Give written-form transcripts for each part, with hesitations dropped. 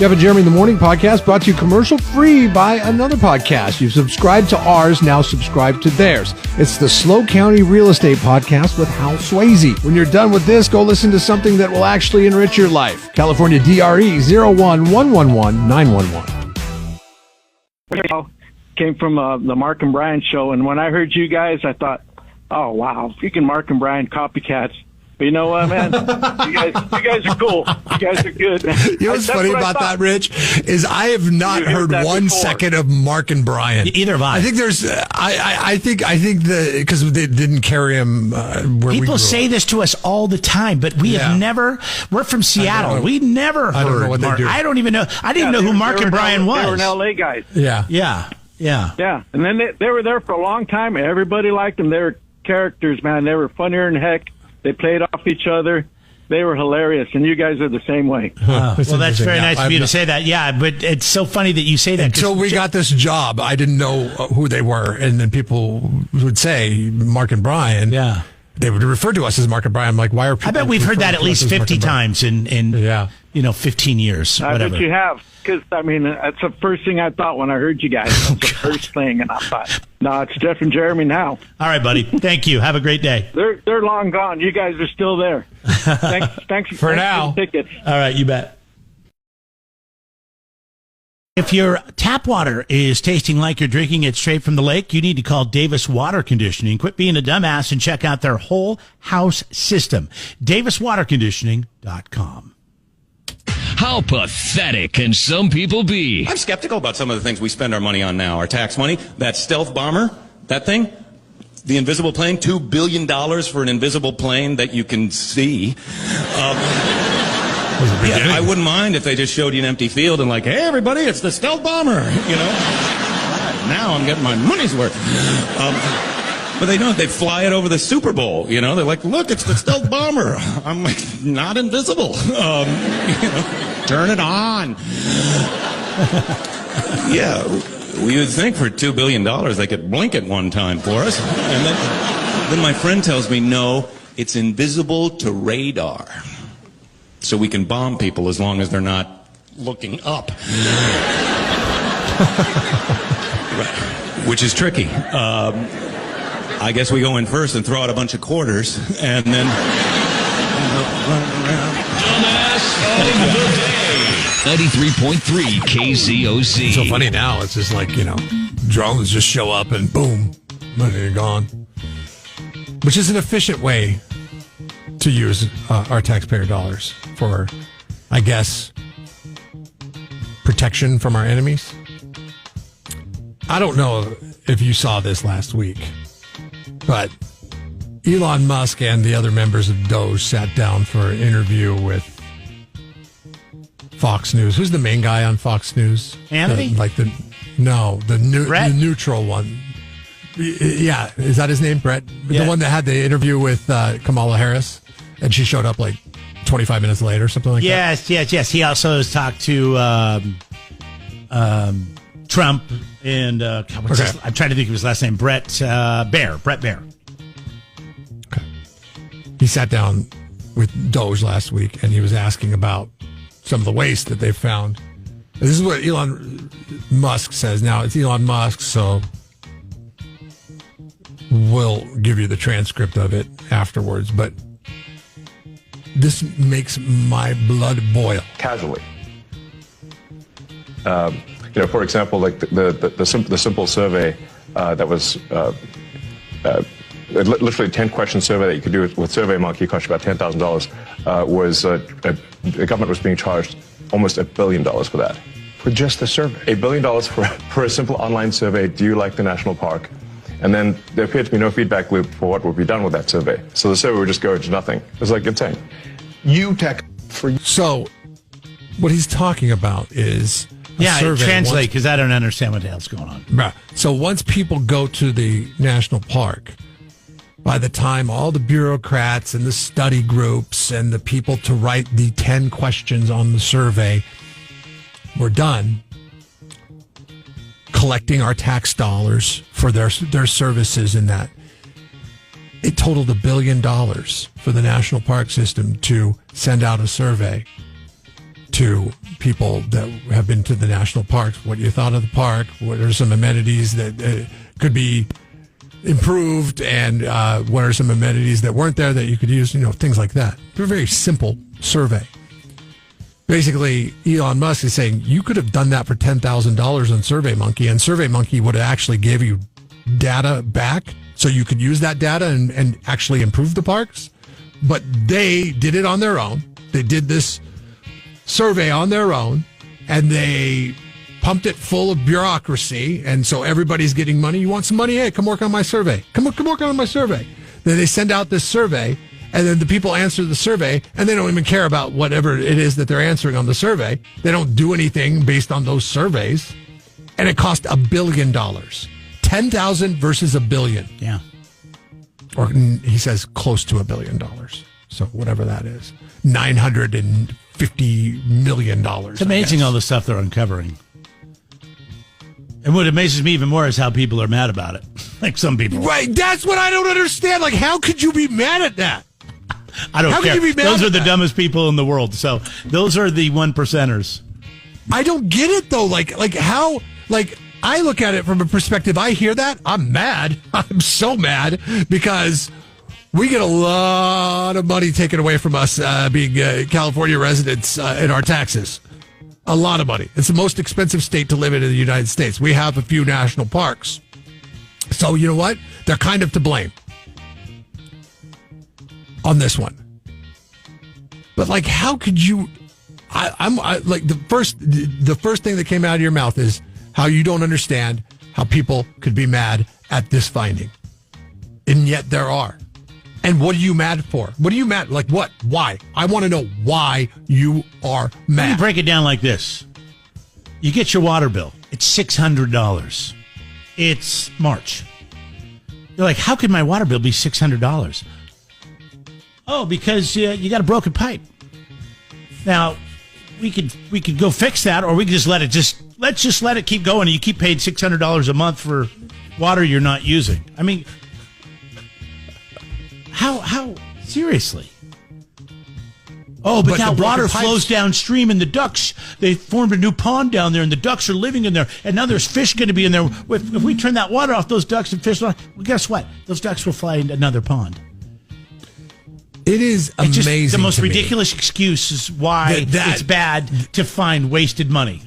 Jeff and Jeremy in the Morning podcast brought to you commercial free by another podcast. You've subscribed to ours, now subscribe to theirs. It's the Slow County Real Estate Podcast with Hal Swayze. When you're done with this, go listen to something that will actually enrich your life. California DRE 0111191. Came from the Mark and Brian show, and when I heard you guys, I thought, oh, wow, freaking Mark and Brian copycats. But you know what, man? You guys are cool. You guys are good. You know what's funny about that, Rich, is I have not heard 1 second of Mark and Brian. Either have I. I think there's, I think because they didn't carry him where we People say this to us all the time, but we have never. We're from Seattle. We never heard. I don't know what Mark. they do. I don't even know. I didn't know who Mark and Brian was. They were LA guys. Yeah. Yeah. And then they were there for a long time. Everybody liked them. They were characters, man. They were funnier than heck. They played off each other. They were hilarious, and you guys are the same way. Well, that's very nice of you to say that. Yeah, but it's so funny that you say that. Until we got this job, I didn't know who they were, and then people would say Mark and Brian. Yeah. They would refer to us as Mark and Brian. I'm like, why are people? I bet we've heard that at least 50 times in 15 years. I bet you have. Because, I mean, that's the first thing I thought when I heard you guys. That's the first thing. And I thought, no, it's Jeff and Jeremy now. All right, buddy. Thank you. Have a great day. They're long gone. You guys are still there. Thanks for now. For the tickets. All right, you bet. If your tap water is tasting like you're drinking it straight from the lake, you need to call Davis Water Conditioning. Quit being a dumbass and check out their whole house system. DavisWaterConditioning.com. How pathetic can some people be? I'm skeptical about some of the things we spend our money on now. Our tax money, that stealth bomber, that thing, the invisible plane, $2 billion for an invisible plane that you can see. Yeah, I wouldn't mind if they just showed you an empty field and like, hey, everybody, it's the stealth bomber, you know? Now I'm getting my money's worth. But they don't. They fly it over the Super Bowl, you know? They're like, look, it's the stealth bomber. I'm like, not invisible. You know, turn it on. Yeah, we would think for $2 billion they could blink at one time for us. And then my friend tells me, no, it's invisible to radar. So we can bomb people as long as they're not looking up. Right. Which is tricky. I guess we go in first and throw out a bunch of quarters, and then Dumbass of the day. 93.3 KZOZ. It's so funny now. It's just like, you know, drones just show up and boom, they're gone. Which is an efficient way to use our taxpayer dollars for, I guess, protection from our enemies. I don't know if you saw this last week, but Elon Musk and the other members of DOGE sat down for an interview with Fox News. Who's the main guy on Fox News? Anthony? The neutral one. Yeah, is that his name, Brett? Yeah. The one that had the interview with Kamala Harris, and she showed up like 25 minutes later, something like that. Yes. He also has talked to Trump and I'm trying to think of his last name. Brett Baier. Okay. He sat down with DOGE last week, and he was asking about some of the waste that they found. And this is what Elon Musk says. Now, it's Elon Musk, so we'll give you the transcript of it afterwards. But this makes my blood boil. Casually. For example, like the simple survey that was literally a 10-question survey that you could do with SurveyMonkey, cost you about $10,000, was the government was being charged almost $1 billion for that. For just the survey? $1 billion for a simple online survey, do you like the national park? And then there appeared to be no feedback loop for what would be done with that survey. So the survey would just go into nothing. It was like insane. So what he's talking about is translate, because I don't understand what the hell's going on. Right. So once people go to the national park, by the time all the bureaucrats and the study groups and the people to write the 10 questions on the survey were done, collecting our tax dollars for their services in that, it totaled $1 billion for the national park system to send out a survey to people that have been to the national parks what you thought of the park, what are some amenities that could be improved, and what are some amenities that weren't there that you could use, things like that. It's a very simple survey. Basically, Elon Musk is saying you could have done that for $10,000 on SurveyMonkey, and SurveyMonkey would have actually gave you data back so you could use that data and actually improve the parks. But they did it on their own. They did this survey on their own, and they pumped it full of bureaucracy, and so everybody's getting money. You want some money? Hey, come work on my survey. Come work on my survey. Then they send out this survey, and then the people answer the survey, and they don't even care about whatever it is that they're answering on the survey. They don't do anything based on those surveys, and it cost $1 billion. 10,000 versus $1 billion. Yeah. Or he says close to $1 billion. So whatever that is. $950 million. It's amazing all the stuff they're uncovering. And what amazes me even more is how people are mad about it. Like some people. Right. That's what I don't understand. Like, how could you be mad at that? I don't how care. Could you be mad those at are the that? dumbest people in the world. So those are the 1%ers. I don't get it, though. Like how, I look at it from a perspective, I hear that, I'm mad. I'm so mad because we get a lot of money taken away from us being California residents in our taxes. A lot of money. It's the most expensive state to live in the United States. We have a few national parks. So you know what? They're kind of to blame on this one. But how could you? I'm the first thing that came out of your mouth is how you don't understand how people could be mad at this finding, and yet there are. And what are you mad for? What are you mad? What? Why? I want to know why you are mad. Let me break it down like this. You get your water bill. It's $600. It's March. You're like, how could my water bill be $600? Oh, because you got a broken pipe. Now, we could go fix that, or we could just let's just let it keep going, and you keep paying $600 a month for water you're not using. I mean, how seriously? Oh, but that water flows downstream, and the ducks, they formed a new pond down there, and the ducks are living in there, and now there's fish going to be in there. If we turn that water off, those ducks and fish, well, guess what? Those ducks will fly into another pond. It is amazing. Just the most ridiculous excuse is why it's bad to find wasted money.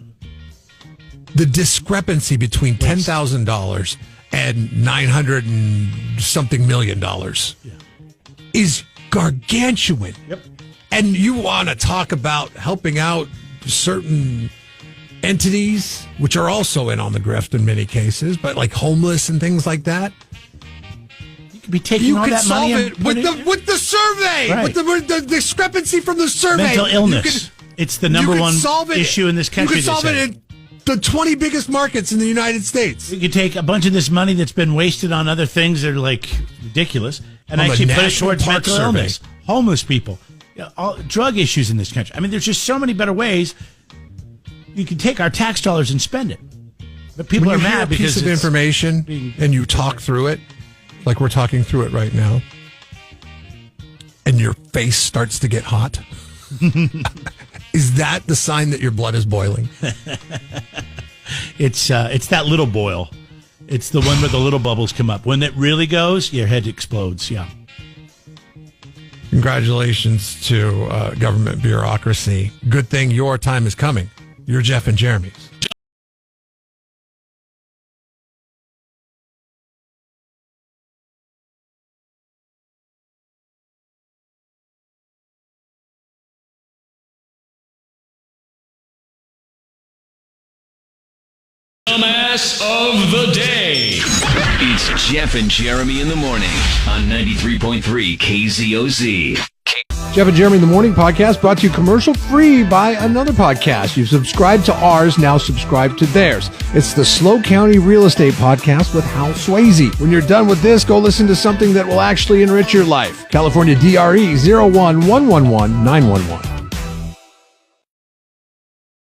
The discrepancy between $10,000 and $900 and something million is gargantuan. Yep. And you want to talk about helping out certain entities, which are also in on the grift in many cases, but homeless and things like that. You could be taking all that money and with the survey, right. with the discrepancy from the survey. Mental illness. It's the number one issue in this country. You could solve it in the 20 biggest markets in the United States. We could take a bunch of this money that's been wasted on other things that are ridiculous and actually put it towards mental illness, homeless people, all drug issues in this country. I mean, there's just so many better ways you can take our tax dollars and spend it. But people are mad because piece of information and you talk through it like we're talking through it right now, and your face starts to get hot. Is that the sign that your blood is boiling? It's that little boil. It's the one where the little bubbles come up. When it really goes, your head explodes. Yeah. Congratulations to government bureaucracy. Good thing your time is coming. You're Jeff and Jeremy's. Dumbass of the day. It's Jeff and Jeremy in the morning on 93.3 KZOZ. Jeff and Jeremy in the Morning podcast brought to you commercial free by another podcast. You've subscribed to ours, now subscribe to theirs. It's the Slow County Real Estate Podcast with Hal Swayze. When you're done with this, go listen to something that will actually enrich your life. California DRE 01111 911.